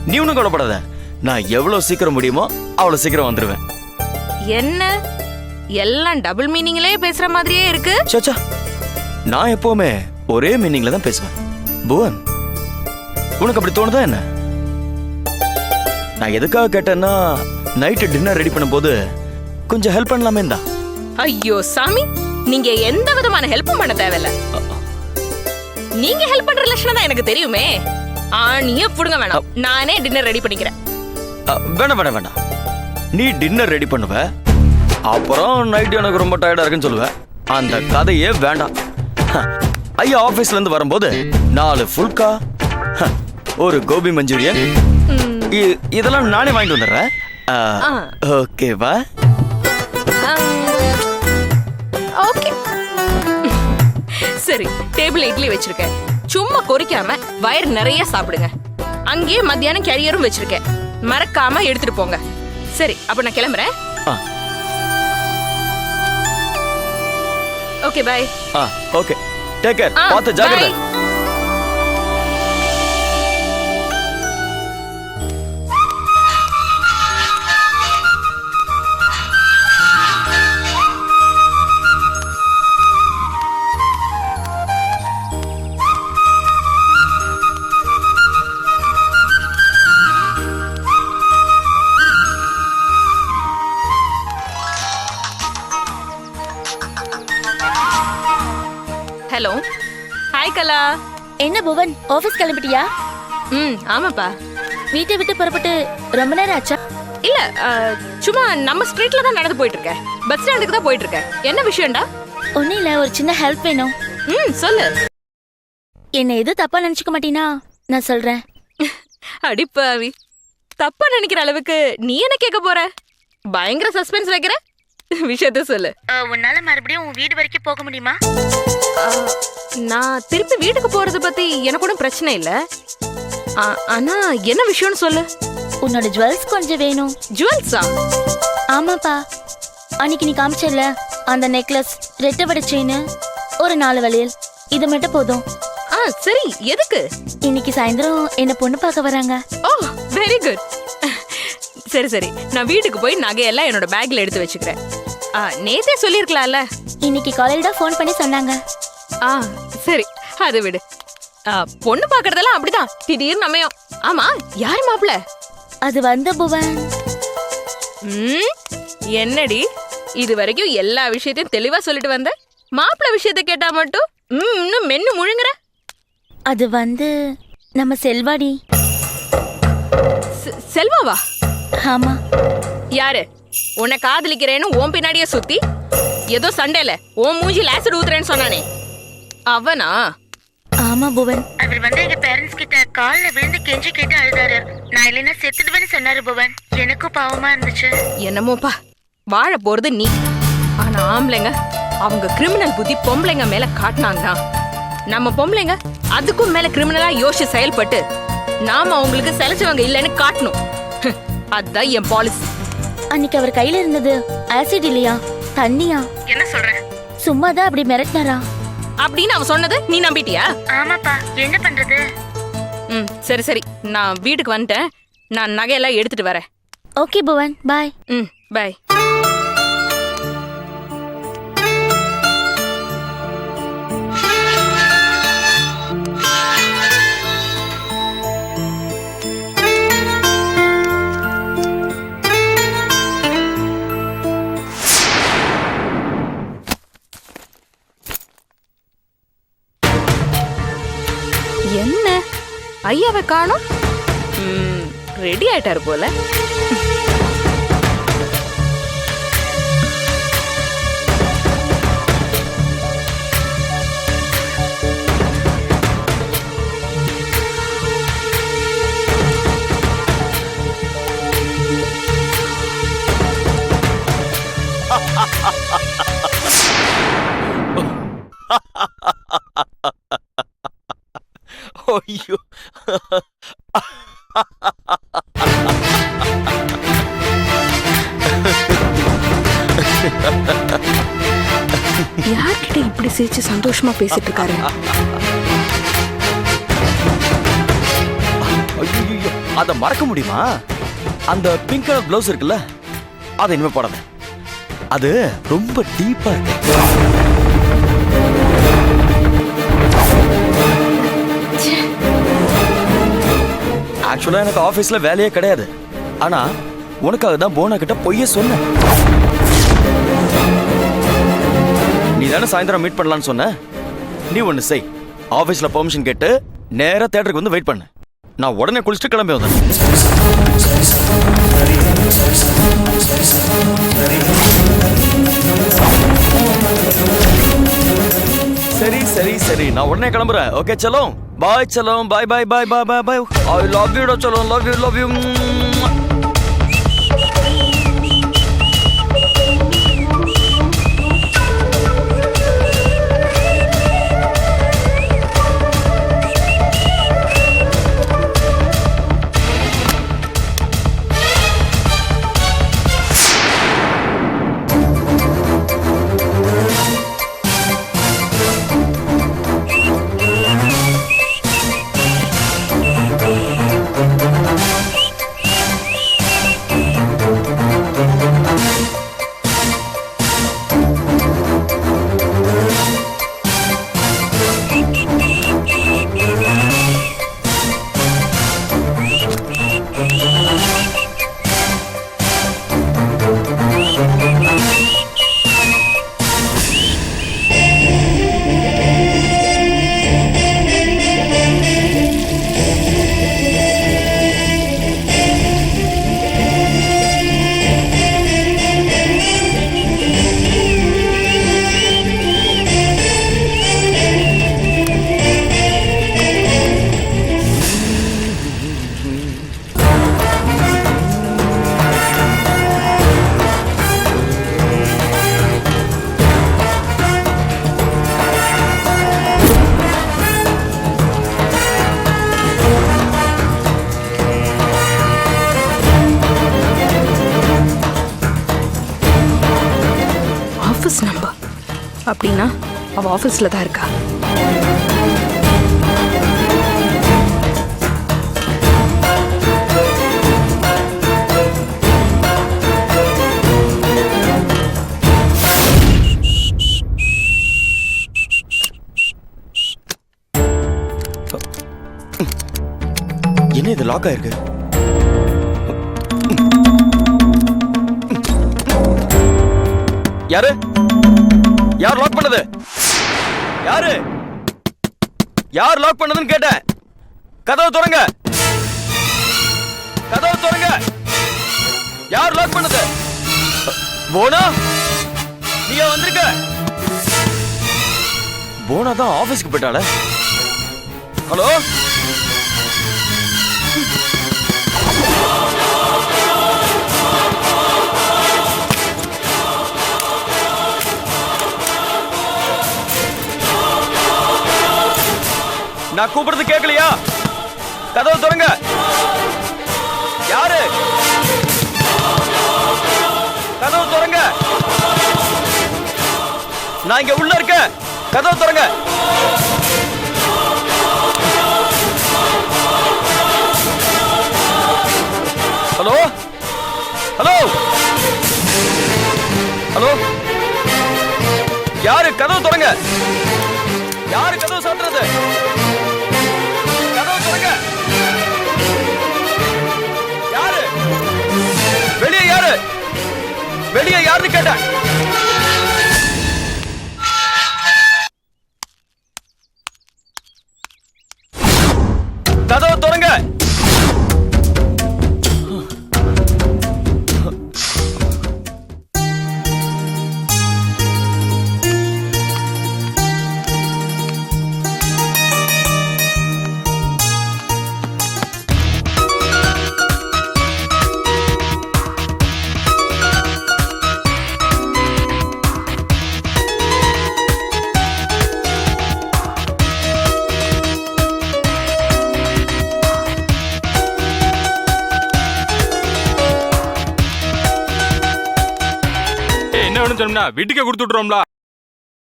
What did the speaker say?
நீ ஒன்றும் கவலைப்படாத. நான் எவ்வளவு சீக்கிரம் முடியுமோ அவ்வளவு சீக்கிரம் வந்துருவேன். என்ன எல்லாம் டபுள் மீனிங்லயே பேசுற மாதிரியே இருக்கு. சச்சா, நான் எப்பவுமே ஒரே மீனிங்ல தான் பேசுவேன். புவன், உனக்கு அப்படி தோணுதா என்ன? நான் எதுக்காக கேட்டேன்னா, நைட்டு டின்னர் ரெடி பண்ணும்போது கொஞ்சம் ஹெல்ப் பண்ணலாமே தான். ஐயோ சாமி, நீங்க எந்த விதமான ஹெல்ப்பும் பண்ண தேவையில்ல. நீங்க ஹெல்ப் பண்ற லட்சணம் தான் எனக்கு தெரியுமே. நீயே புடுங்க வேணாம், நானே டின்னர் ரெடி பண்ணிக்கிறேன். வேண்டாம் வேண்டாம் வேண்டாம். நீ டின்னர் ரெடி பண்ணுவ, அப்புறம் நைட் எனக்கு ரொம்ப டயர்டா இருக்குன்னு சொல்லுவ. அந்த கதையே வேண்டாம். ஐயா ஆபீஸ்ல இருந்து வரும்போது 4 ஃபுல்கா, ஒரு கோபி மஞ்சூரியன், இதெல்லாம் நானே வாங்கிட்டு வந்துடுறேன். ஓகேவா? ஓகே. சரி, டேபிள் இட்லி வச்சிருக்கேன். சும்மா கொறிக்காம வயிறு நிறைய சாப்பிடுங்க. அங்கேயே மத்தியானம் கேரியரும் வச்சிருக்கேன், மறக்காம எடுத்துட்டு போங்க. சரி, அப்ப நான் கிளம்புறேன். Okay, bye. Okay, take care. பார்த்து ஜாக்கிரதை. Hello, hi Kala. என்ன புவன், ஆபீஸ் கிளம்பிட்டியா? ஆமாப்பா. வீட்டை விட்டு புறப்பட்டு ரொம்ப நேரம் ஆச்சா? இல்ல, சும்மா நம்ம ஸ்ட்ரீட்ல தான் நடந்து போயிட்டு இருக்கேன். பஸ் ஸ்டாண்டுக்கு தான் போயிட்டு இருக்கேன். என்ன விஷயம்டா? ஒன்னும் இல்ல, ஒரு சின்ன ஹெல்ப் வேணும். சொல்லு. என்ன எதுவும் தப்பா நினைச்சுக்க மாட்டீனா? நான் சொல்றேன். அடிப்பாவி, தப்பா நினைக்கிற அளவுக்கு நீ என்ன கேட்க போற? பயங்கர சஸ்பென்ஸ் வைக்கிற. விஷயத்த சொல்லு. உன்னால மறுபடியும் உன் வீடு வரைக்கும் போக முடியுமா? நான் திருப்பி வீட்டுக்கு போறது பத்தி எனக்கு ஒன்றும் பிரச்சனை இல்ல. ஆனா என்ன விஷயம்னு சொல்லு. உன்னோட ஜுவல்ஸ் கொஞ்சம் வேணும். ஜுவல்ஸா? ஆமாப்பா, அன்னைக்கு நீ காமிச்சல அந்த நெக்லஸ், ரெட்டை வடை செயின், ஒரு 4 வளையல், இது மட்டும் போதும். சரி, எதுக்கு? இன்னைக்கு சாயந்தரம் என்ன பொண்ணு பார்க்க வராங்க. ஓ, வெரி குட். சரி சரி, நான் வீட்டுக்கு போய் நகையெல்லாம் என்னோட பேக்ல எடுத்து வச்சுக்கிறேன். நேத்தே சொல்லிருக்கலாம்ல. இன்னைக்கு காலையில தான் ஃபோன் பண்ணி சொன்னாங்க. சரி, அது விடு. பொண்ணு பாக்குறதெல்லாம் அப்படிதான், திடீர்னு அமையும். ஆமா, யாரு மாப்பிள்ள? அது வந்து புவன். என்னடி இது வரைக்கும் எல்லா விஷயத்தையும் தெளிவா சொல்லிட்டு வந்த, மாப்பிள்ள விஷயத்தை கேட்டா மட்டும் இன்னும் மென்னு முழுங்குற. அது வந்து நம்ம செல்வாடி. செல்வாவா? ஆமா. யாரு? உன்னை காதலிக்கிறேன்னு ஓம் பின்னாடியே சுத்தி ஏதோ சண்டையில ஓம் மூஞ்சில ஆசிட் ஊத்துறேன்னு சொன்னானே, அவனா? ஆமா புவன். அவர் வந்து எங்க பேரண்ட்ஸ் கிட்ட கால்ல விழுந்து கெஞ்சி கேட்டு அழுதாரு. நான் இல்லைன்னா செத்துடுவேன்னு சொன்னாரு புவன். எனக்கும் பாவமா இருந்துச்சு. என்னமோப்பா, வாழ போறது நீ. ஆனா ஆம்பளைங்க அவங்க கிரிமினல் புத்தி பொம்பளைங்க மேல காட்டினாங்கன்னா, நம்ம பொம்பளைங்க அதுக்கும் மேல கிரிமினலா யோசிச்சு செயல்பட்டு நாம அவங்களுக்கு செலச்சவங்க இல்லைன்னு காட்டணும். அதுதான் என் பாலிசி. அன்னைக்கு அவர் கையில இருந்தது ஆசிட் இல்லையா, தண்ணியா? என்ன சொல்ற? சும்மாதான் அப்படி மிரட்டினாரா அப்படின்னு அவன் சொன்னது நீ நம்பிட்டியா? ஆமாப்பா, என்ன பண்றது? சரி சரி, நான் வீட்டுக்கு வந்துட்டேன். நான் நகையெல்லாம் எடுத்துட்டு வரேன். ஓகே புவன், பாய். பாய். என்ன ஐயாவை காணோம்? ரெடி ஆயிட்டாரு போல. ஐயோ, யார்கிட்ட இப்படி சிரிச்சு சந்தோஷமா பேசிட்டு இருக்காரு? அதை மறக்க முடியுமா? அந்த பிங்க் கலர் ப்ளவுஸ் இருக்குல்ல, அதை இனிமே போடாத. அது ரொம்ப டீப்பா இருக்கு. ஆக்சுவலா எனக்கு ஆபீஸ்ல வேலையே கிடையாது. ஆனா உனக்காக தான் போனா கிட்ட பொய்ய சொன்னேன். நீ தானே சாயந்தரம் மீட் பண்ணலான்னு சொன்ன. நீ ஒண்ணு செய், ஆபீஸ்ல பெர்மிஷன் கேட்டு நேரா தியேட்டருக்கு வந்து வெயிட் பண்ணு. நான் உடனே குளிச்சுட்டு கிளம்பி வந்தேன். சரி சரி சரி, நான் உடனே கிளம்புறேன். ஓகே சலோ, பாய் சலோ, bye bye bye bye bye bye. I love you சலோ, love you love you. Office number அப்படின்னா அவ ஆஃபீஸ்ல தான் இருக்கா. என்ன இது லாக் ஆயிருக்கு? யாரு யார் லாக் பண்ணது? யாரு யார் லாக் பண்ணதுன்னு கேட்டேன். கதவை திறங்க, கதவை திறங்க. யார் லாக் பண்ணது? போனா நீயா வந்திருக்க? போனா தான் ஆபீஸ்க்கு போயிட்டாள. ஹலோ, நான் கூப்பிடுறது கேட்கலையா? கதவை திறங்க. யாரு? கதவை திறங்க. நான் இங்க உள்ள இருக்கேன். கதவை திறங்க. ஹலோ ஹலோ ஹலோ, யாரு? கதவு திறங்க. யாரு கதவு சாத்துறது? கதவு திறங்க. யாரு? வெளியே யாரு? வெளியே யாருன்னு கேட்டேன். கதவு திறங்க. சொன்னா வீட்டுக்கே கொடுத்துட்றோம்ல.